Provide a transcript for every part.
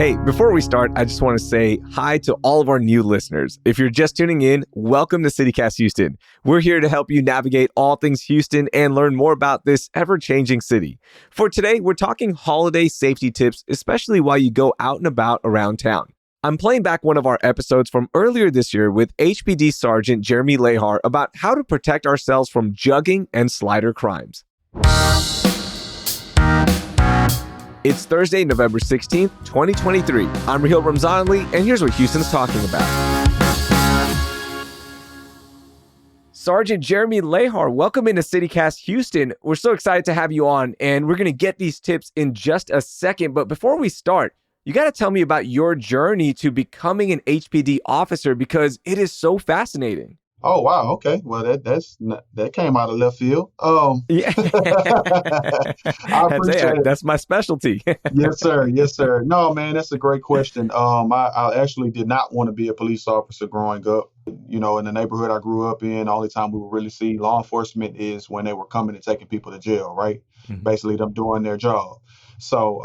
Hey, before we start, I just want to say hi to all of our new listeners. If you're just tuning in, welcome to CityCast Houston. We're here to help you navigate all things Houston and learn more about this ever-changing city. For today, we're talking holiday safety tips, especially while you go out and about around town. I'm playing back one of our episodes from earlier this year with HPD Sergeant Jeremy Lahar about how to protect ourselves from jugging and slider crimes. It's Thursday, November 16th, 2023. I'm Raheel Ramzanali, and here's what Houston's talking about. Sergeant Jeremy Lahar, welcome into CityCast Houston. We're so excited to have you on, and we're going to get these tips in just a second. But before we start, you got to tell me about your journey to becoming an HPD officer because it is so fascinating. Oh, wow. Okay. Well, that came out of left field. Yeah, I appreciate it. that's my specialty. Yes, sir. Yes, sir. No, man, that's a great question. I actually did not want to be a police officer growing up. You know, in the neighborhood I grew up in, the only time we would really see law enforcement is when they were coming and taking people to jail, right? Mhm. Basically them doing their job. So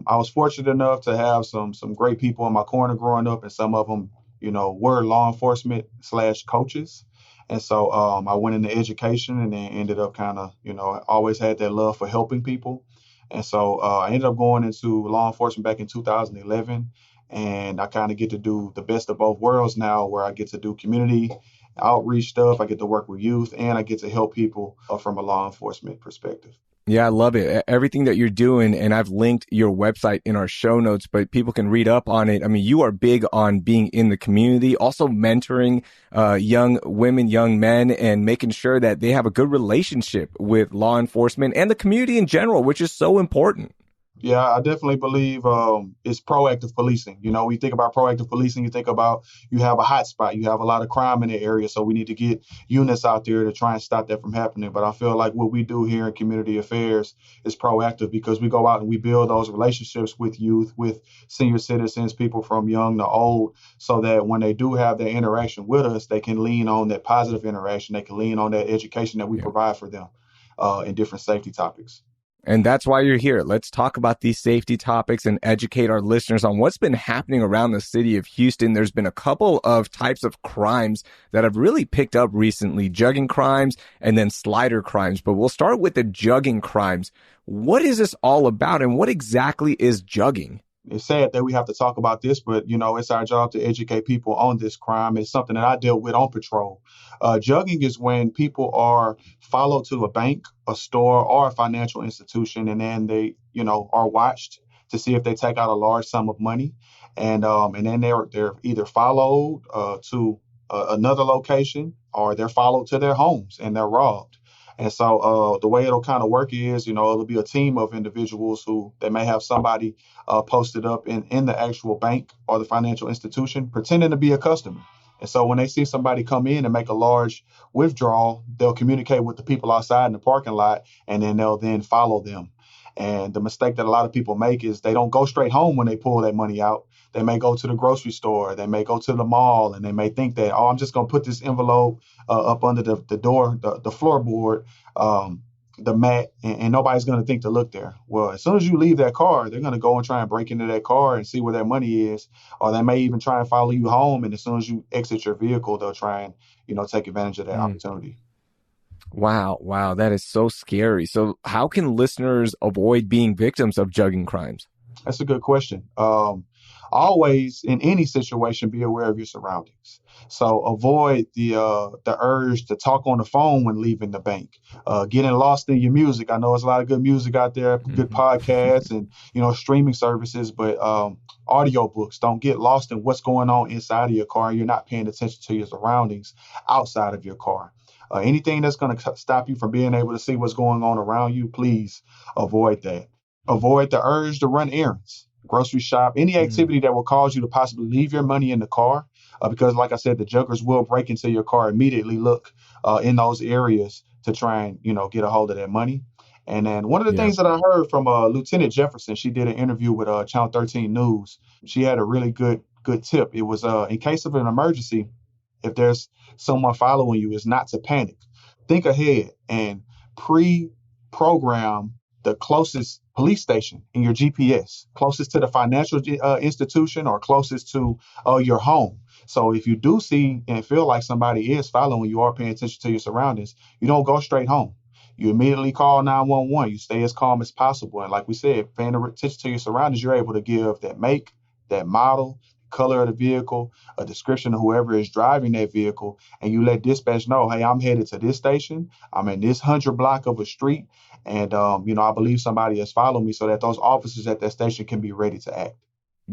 I was fortunate enough to have some great people in my corner growing up, and some of them, were law enforcement / coaches. And so I went into education and then ended up kind of, I always had that love for helping people. And so I ended up going into law enforcement back in 2011. And I kind of get to do the best of both worlds now, where I get to do community outreach stuff. I get to work with youth, and I get to help people from a law enforcement perspective. Yeah, I love it. Everything that you're doing, and I've linked your website in our show notes, but people can read up on it. I mean, you are big on being in the community, also mentoring young women, young men, and making sure that they have a good relationship with law enforcement and the community in general, which is so important. Yeah, I definitely believe it's proactive policing. When you think about proactive policing, you think about you have a hot spot, you have a lot of crime in the area, so we need to get units out there to try and stop that from happening. But I feel like what we do here in community affairs is proactive because we go out and we build those relationships with youth, with senior citizens, people from young to old, so that when they do have their interaction with us, they can lean on that positive interaction. They can lean on that education that we provide for them in different safety topics. And that's why you're here. Let's talk about these safety topics and educate our listeners on what's been happening around the city of Houston. There's been a couple of types of crimes that have really picked up recently, jugging crimes and then slider crimes. But we'll start with the jugging crimes. What is this all about, and what exactly is jugging? It's sad that we have to talk about this, but, it's our job to educate people on this crime. It's something that I dealt with on patrol. Jugging is when people are followed to a bank, a store, or a financial institution, and then they, are watched to see if they take out a large sum of money. And then they're either followed to another location, or they're followed to their homes and they're robbed. And so the way it'll kind of work is, it'll be a team of individuals who they may have somebody posted up in the actual bank or the financial institution pretending to be a customer. And so when they see somebody come in and make a large withdrawal, they'll communicate with the people outside in the parking lot, and then they'll then follow them. And the mistake that a lot of people make is they don't go straight home when they pull that money out. They may go to the grocery store, they may go to the mall, and they may think that, I'm just going to put this envelope up under the door, the floorboard, the mat, and nobody's going to think to look there. Well, as soon as you leave that car, they're going to go and try and break into that car and see where their money is, or they may even try and follow you home. And as soon as you exit your vehicle, they'll try and, take advantage of that opportunity. Wow. That is so scary. So how can listeners avoid being victims of jugging crimes? That's a good question. Always, in any situation, be aware of your surroundings. So avoid the urge to talk on the phone when leaving the bank. Getting lost in your music. I know there's a lot of good music out there, good podcasts and streaming services, but audio books. Don't get lost in what's going on inside of your car. You're not paying attention to your surroundings outside of your car. Anything that's going to stop you from being able to see what's going on around you, please avoid that. Avoid the urge to run errands. Grocery shop, any activity that will cause you to possibly leave your money in the car, because like I said, the juggers will break into your car, immediately look in those areas to try and, get a hold of that money. And then one of the things that I heard from Lieutenant Jefferson, she did an interview with Channel 13 News. She had a really good tip. It was in case of an emergency, if there's someone following you, is not to panic. Think ahead and pre-program the closest police station in your GPS, closest to the financial institution or closest to your home. So if you do see and feel like somebody is following you or paying attention to your surroundings, you don't go straight home. You immediately call 911. You stay as calm as possible. And like we said, paying attention to your surroundings, you're able to give that make, that model, color of the vehicle, a description of whoever is driving that vehicle, and you let dispatch know, hey, I'm headed to this station. I'm in this 100 block of a street, and I believe somebody has followed me, so that those officers at that station can be ready to act.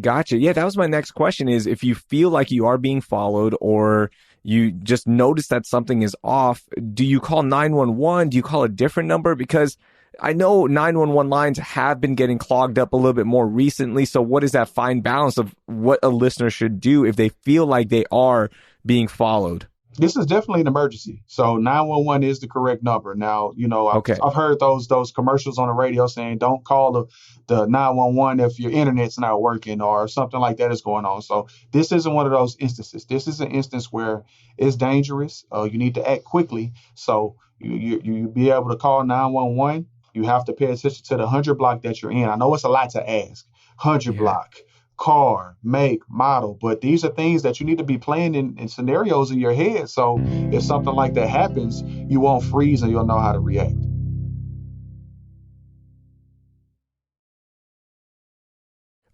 Gotcha. Yeah, that was my next question is if you feel like you are being followed or you just notice that something is off, do you call 911? Do you call a different number? Because I know 911 lines have been getting clogged up a little bit more recently. So what is that fine balance of what a listener should do if they feel like they are being followed? This is definitely an emergency. So 911 is the correct number. Now, I've heard those commercials on the radio saying don't call the 911 if your internet's not working or something like that is going on. So this isn't one of those instances. This is an instance where it's dangerous. You need to act quickly. So you be able to call 911. You have to pay attention to the 100 block that you're in. I know it's a lot to ask. 100 block. Car, make, model, but these are things that you need to be playing in scenarios in your head. So if something like that happens, you won't freeze and you'll know how to react.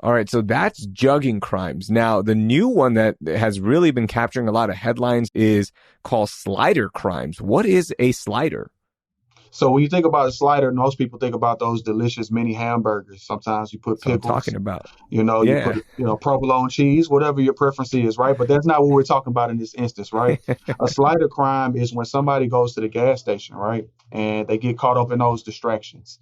All right, so that's jugging crimes. Now, the new one that has really been capturing a lot of headlines is called slider crimes. What is a slider? So when you think about a slider, most people think about those delicious mini hamburgers. Sometimes you put pickles. That's what I'm talking about. You put provolone cheese, whatever your preference is, right? But that's not what we're talking about in this instance, right? A slider crime is when somebody goes to the gas station, right? And they get caught up in those distractions.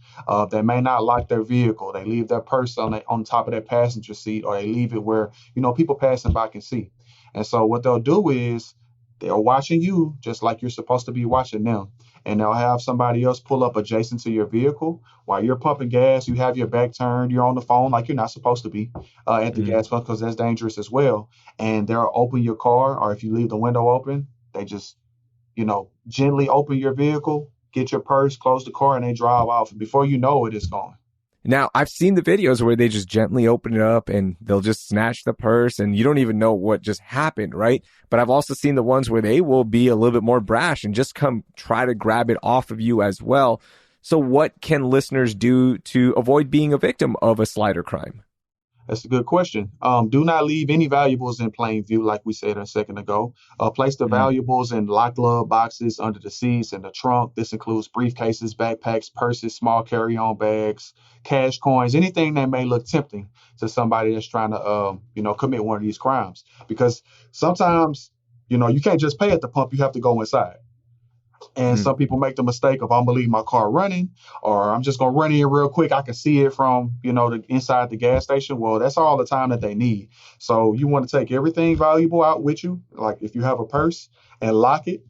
They may not lock their vehicle. They leave their purse on top of their passenger seat, or they leave it where, people passing by can see. And so what they'll do is they're watching you just like you're supposed to be watching them. And they'll have somebody else pull up adjacent to your vehicle while you're pumping gas. You have your back turned. You're on the phone like you're not supposed to be at the gas pump, because that's dangerous as well. And they'll open your car, or if you leave the window open, they just, gently open your vehicle, get your purse, close the car, and they drive off. Before you know it, it's gone. Now, I've seen the videos where they just gently open it up and they'll just snatch the purse and you don't even know what just happened, right? But I've also seen the ones where they will be a little bit more brash and just come try to grab it off of you as well. So what can listeners do to avoid being a victim of a slider crime? That's a good question. Do not leave any valuables in plain view, like we said a second ago. Place the valuables in locked glove boxes, under the seats, in the trunk. This includes briefcases, backpacks, purses, small carry-on bags, cash coins, anything that may look tempting to somebody that's trying to, commit one of these crimes. Because sometimes, you can't just pay at the pump. You have to go inside. And some people make the mistake of, I'm going to leave my car running, or I'm just going to run in real quick. I can see it from, the inside the gas station. Well, that's all the time that they need. So you want to take everything valuable out with you. Like if you have a purse, and lock it.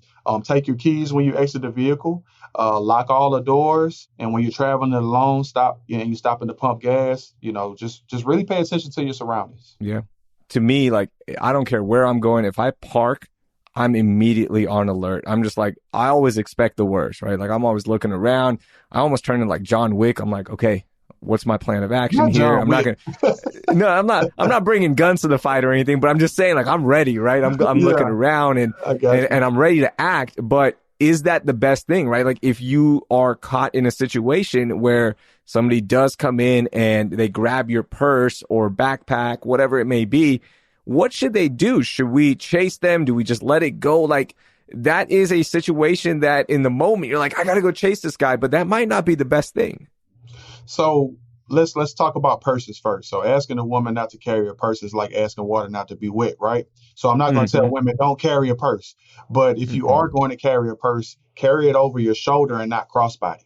Take your keys when you exit the vehicle. Lock all the doors. And when you're traveling alone, stop, you stop in to pump gas. Just really pay attention to your surroundings. Yeah. To me, like, I don't care where I'm going. If I park, I'm immediately on alert. I'm just like, I always expect the worst, right? Like I'm always looking around. I almost turn into like John Wick. I'm like, okay, what's my plan of action here? I'm not not bringing guns to the fight or anything, but I'm just saying like, I'm ready, right? I'm looking around and I'm ready to act. But is that the best thing, right? Like if you are caught in a situation where somebody does come in and they grab your purse or backpack, whatever it may be, what should they do? Should we chase them? Do we just let it go? Like that is a situation that in the moment you're like, I got to go chase this guy, but that might not be the best thing. So let's talk about purses first. So asking a woman not to carry a purse is like asking water not to be wet, right? So I'm not going to tell women don't carry a purse, but if you are going to carry a purse, carry it over your shoulder and not crossbody.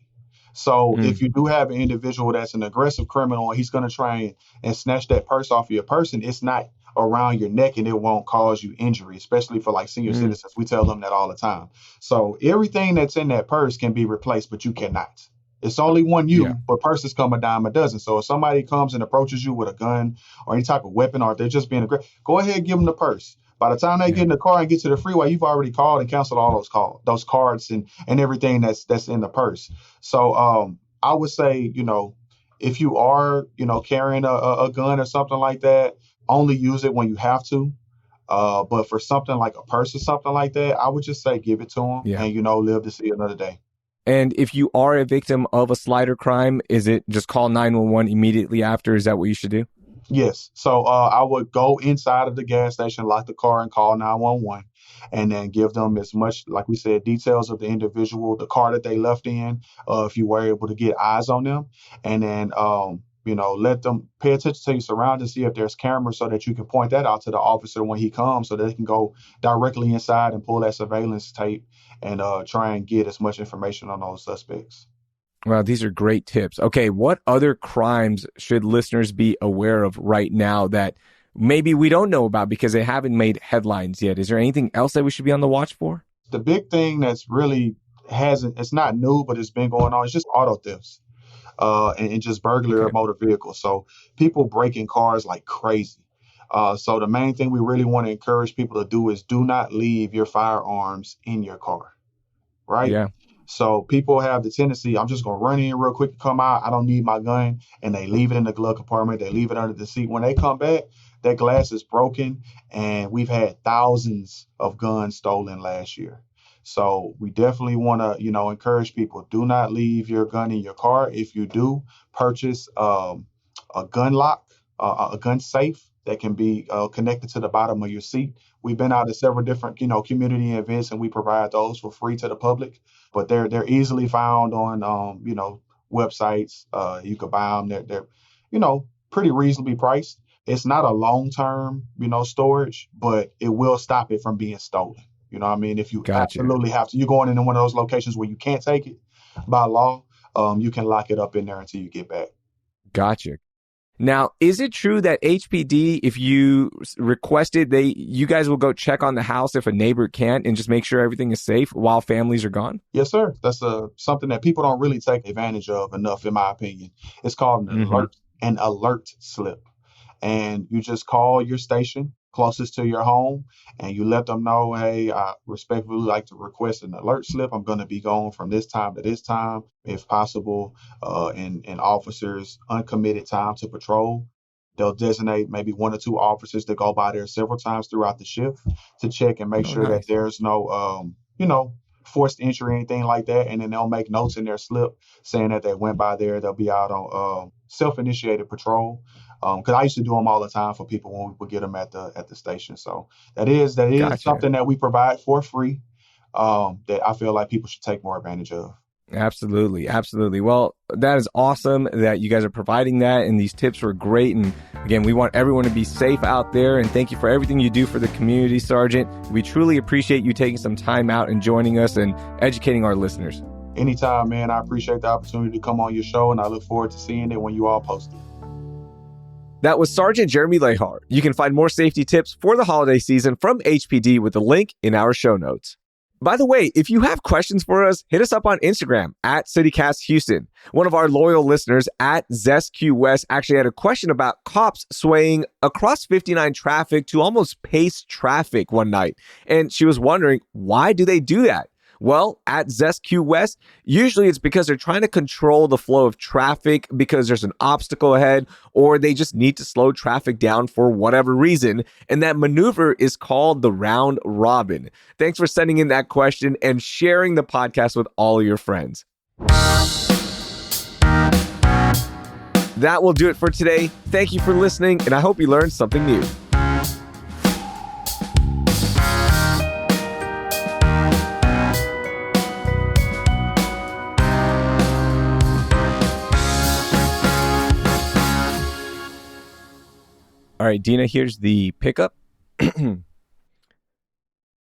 So if you do have an individual that's an aggressive criminal and he's going to try and snatch that purse off of your person, it's not around your neck and it won't cause you injury, especially for like senior citizens. We tell them that all the time. So everything that's in that purse can be replaced, but you cannot. It's only one but purses come a dime a dozen. So if somebody comes and approaches you with a gun or any type of weapon, or if they're just being aggressive, go ahead and give them the purse. By the time they get in the car and get to the freeway, you've already called and canceled all those cards and everything that's in the purse. So I would say, if you are, carrying a gun or something like that, only use it when you have to. But for something like a purse or something like that, I would just say give it to them Yeah. and, live to see another day. And if you are a victim of a slighter crime, is it just call 911 immediately after? Is that what you should do? Yes. So I would go inside of the gas station, lock the car, and call 911, and then give them as much, like we said, details of the individual, the car that they left in, if you were able to get eyes on them, and then let them pay attention to your surroundings, see if there's cameras, so that you can point that out to the officer when he comes, so that they can go directly inside and pull that surveillance tape and try and get as much information on those suspects. Wow, these are great tips. Okay, what other crimes should listeners be aware of right now that maybe we don't know about because they haven't made headlines yet? Is there anything else that we should be on the watch for? The big thing that's really it's not new, but it's been going on, it's just auto thefts and just burglary of motor vehicles. So people breaking cars like crazy. So the main thing we really want to encourage people to do is do not leave your firearms in your car, right? Yeah. So people have the tendency, I'm just going to run in real quick and come out. I don't need my gun. And they leave it in the glove compartment. They leave it under the seat. When they come back, that glass is broken. And we've had thousands of guns stolen last year. So we definitely want to, encourage people, do not leave your gun in your car. If you do, purchase a gun lock, a gun safe that can be connected to the bottom of your seat. We've been out at several different, community events, and we provide those for free to the public. But they're easily found on, websites. You could buy them. They're pretty reasonably priced. It's not a long-term, storage, but it will stop it from being stolen. You know what I mean? If you absolutely have to, you're going into one of those locations where you can't take it by law, you can lock it up in there until you get back. Gotcha. Now, is it true that HPD, if you request it, you guys will go check on the house if a neighbor can't and just make sure everything is safe while families are gone? Yes, sir. That's something that people don't really take advantage of enough, in my opinion. It's called an alert slip. And you just call your station closest to your home and you let them know, hey, I respectfully like to request an alert slip. I'm going to be gone from this time to this time, if possible, and officers' uncommitted time to patrol. They'll designate maybe one or two officers that go by there several times throughout the shift to check and make sure that there's no, forced entry or anything like that. And then they'll make notes in their slip saying that they went by there. They'll be out on self-initiated patrol. Because I used to do them all the time for people when we would get them at the station. So that is something that we provide for free that I feel like people should take more advantage of. Absolutely. Absolutely. Well, that is awesome that you guys are providing that. And these tips were great. And again, we want everyone to be safe out there. And thank you for everything you do for the community, Sergeant. We truly appreciate you taking some time out and joining us and educating our listeners. Anytime, man. I appreciate the opportunity to come on your show, and I look forward to seeing it when you all post it. That was Sergeant Jeremy Lahar. You can find more safety tips for the holiday season from HPD with the link in our show notes. By the way, if you have questions for us, hit us up on Instagram at CityCastHouston. One of our loyal listeners at ZestQWest actually had a question about cops swaying across 59 traffic to almost pace traffic one night. And she was wondering, why do they do that? Well, at ZestQWest, usually it's because they're trying to control the flow of traffic because there's an obstacle ahead, or they just need to slow traffic down for whatever reason. And that maneuver is called the round robin. Thanks for sending in that question and sharing the podcast with all your friends. That will do it for today. Thank you for listening, and I hope you learned something new. All right, Dina, here's the pickup.